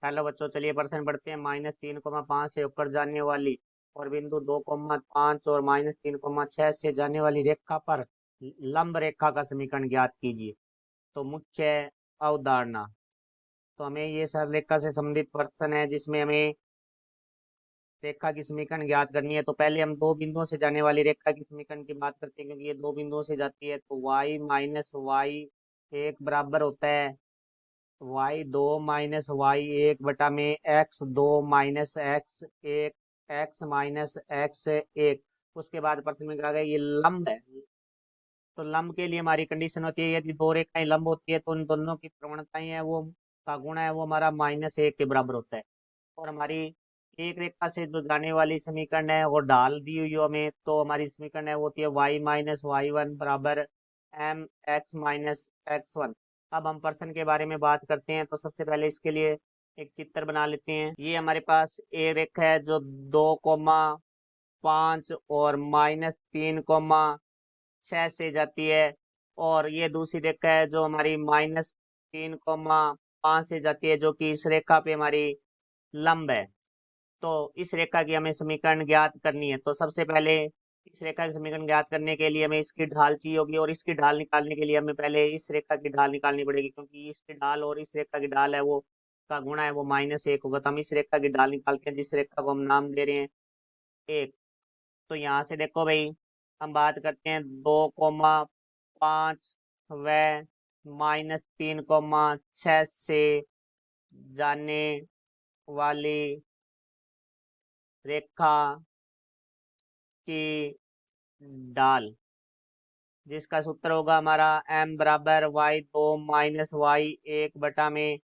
Hello बच्चों, चलिए प्रश्न पढ़ते हैं। -3,5 से होकर जाने वाली और बिंदु 2,5 और -3,6 से जाने वाली रेखा पर लंब रेखा का समीकरण ज्ञात कीजिए। तो मुख्य अवधारणा, तो हमें ये सरल रेखा से संबंधित प्रश्न है जिसमें हमें रेखा की समीकरण ज्ञात करनी है। तो पहले हम दो बिंदुओं से जाने वाली रेखा की समीकरण की बात करते हैं, क्योंकि ये दो बिंदुओं से जाती है। तो y माइनस वाई एक बराबर होता है y2 माइनस वाई एक बटा में x2 माइनस एक्स एक x माइनस एक्स एक। उसके बाद प्रश्न में कहा गया ये लंब है। तो लंब के लिए हमारी कंडीशन होती है, यदि दो रेखाएं लंब होती है तो उन दोनों की प्रवणताएं है वो का गुणा है वो हमारा -1 के बराबर होता है। और हमारी एक रेखा से जो जाने वाली समीकरण है वो ढाल दी हुई हो हमें, तो हमारी समीकरण है वो होती है y माइनस वाई वन बराबर m x minus x one. अब हम प्रश्न के बारे में बात करते हैं। तो सबसे पहले इसके लिए एक चित्र बना लेते हैं। ये हमारे पास एक रेखा है जो 2,5 और -3,6 से जाती है, और ये दूसरी रेखा है जो हमारी -3,5 से जाती है, जो कि इस रेखा पे हमारी लंब है। तो इस रेखा की हमें समीकरण ज्ञात करनी है। तो सबसे पहले इस रेखा की समीकरण ज्ञात करने के लिए हमें इसकी ढाल चाहिए होगी, और इसकी ढाल निकालने के लिए हमें पहले इस रेखा की ढाल निकालनी पड़ेगी, क्योंकि इसकी ढाल और इस रेखा की ढाल है वो का गुणा है वो -1 होगा। तो हम इस रेखा की ढाल निकालते हैं, जिस रेखा को हम नाम दे रहे हैं एक। तो यहाँ से देखो भाई, हम बात करते हैं 2,5 व -3,6 से जाने वाली रेखा की ढाल, जिसका सूत्र होगा हमारा m बराबर y2 माइनस वाई एक बटा में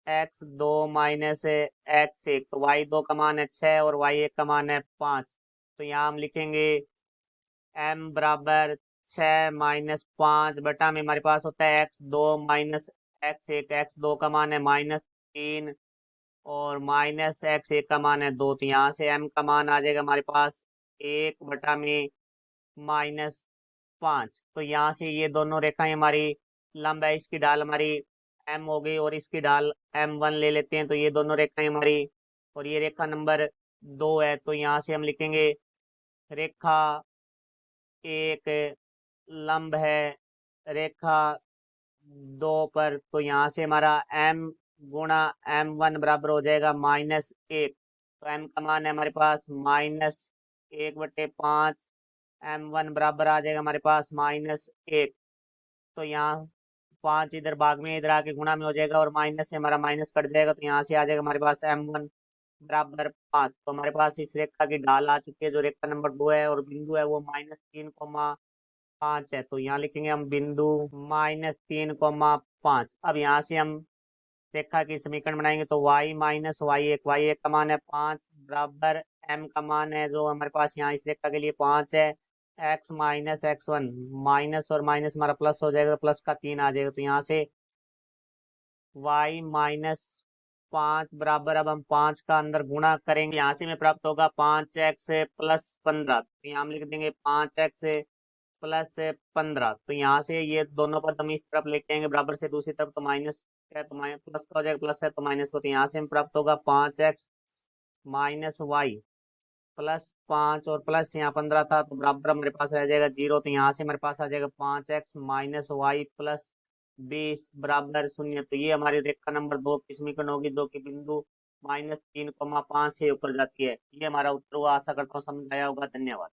x2 माइनस एक्स एक। तो y2 का मान है 6 और y1 का मान है 5। तो यहाँ हम लिखेंगे m बराबर 6 माइनस 5 बटा में हमारे पास होता है x2 माइनस एक्स एक। x2 का मान है -3 और माइनस x1 का मान है 2। तो यहाँ से m का मान आ जाएगा हमारे पास 1 बटा में -5। तो यहाँ से ये दोनों रेखाएं हमारी लंब है। इसकी ढाल हमारी m हो गई और इसकी ढाल m1 ले लेते हैं। तो ये दोनों रेखाएं हमारी, और ये रेखा नंबर 2 है। तो यहाँ से हम लिखेंगे रेखा एक लंब है रेखा 2 पर। तो यहाँ से हमारा m गुणा m1 बराबर हो जाएगा -1। तो m का मान है हमारे पास -1/5। m1 बराबर आ जाएगा हमारे पास -1। तो यहाँ 5 इधर भाग में इधर आके गुणा में हो जाएगा, और माइनस से हमारा माइनस कट जाएगा। तो यहाँ से आ जाएगा हमारे पास m1 बराबर 5। तो हमारे पास इस रेखा की ढाल आ चुकी है, जो रेखा नंबर 2 है, और बिंदु है वो -3,5 है। तो यहाँ लिखेंगे हम बिंदु -3,5। अब यहाँ से हम रेखा की समीकरण बनाएंगे। तो y माइनस वाई एक का मान है 5 बराबर m का मान है जो हमारे पास यहाँ इस रेखा के लिए 5 है, x minus x one. Minus और माइनस हमारा प्लस हो जाएगा, प्लस का 3 आ जाएगा। तो यहाँ से y माइनस 5 बराबर, अब हम 5 का अंदर गुणा करेंगे, यहाँ से हमें प्राप्त होगा 5x प्लस 15। तो यहाँ हम लिख देंगे 5x प्लस 15। तो यहाँ से ये दोनों पद हम इस तरफ लेके आएंगे बराबर से, दूसरी तरफ तो माइनस है तो माइनस प्लस का हो जाएगा, प्लस है तो माइनस को। तो यहाँ से हम प्राप्त होगा 5x माइनस वाई प्लस 5, और प्लस यहाँ 15 था तो बराबर हमारे पास रह जाएगा 0। तो यहाँ से हमारे पास आ जाएगा 5x माइनस वाई प्लस 20 बराबर 0। तो ये हमारी रेखा नंबर 2 की समीकरण होगी, जो कि बिंदु -3,5 से ऊपर जाती है। ये हमारा उत्तर हुआ। आशा करता हूँ समझ आया होगा। धन्यवाद।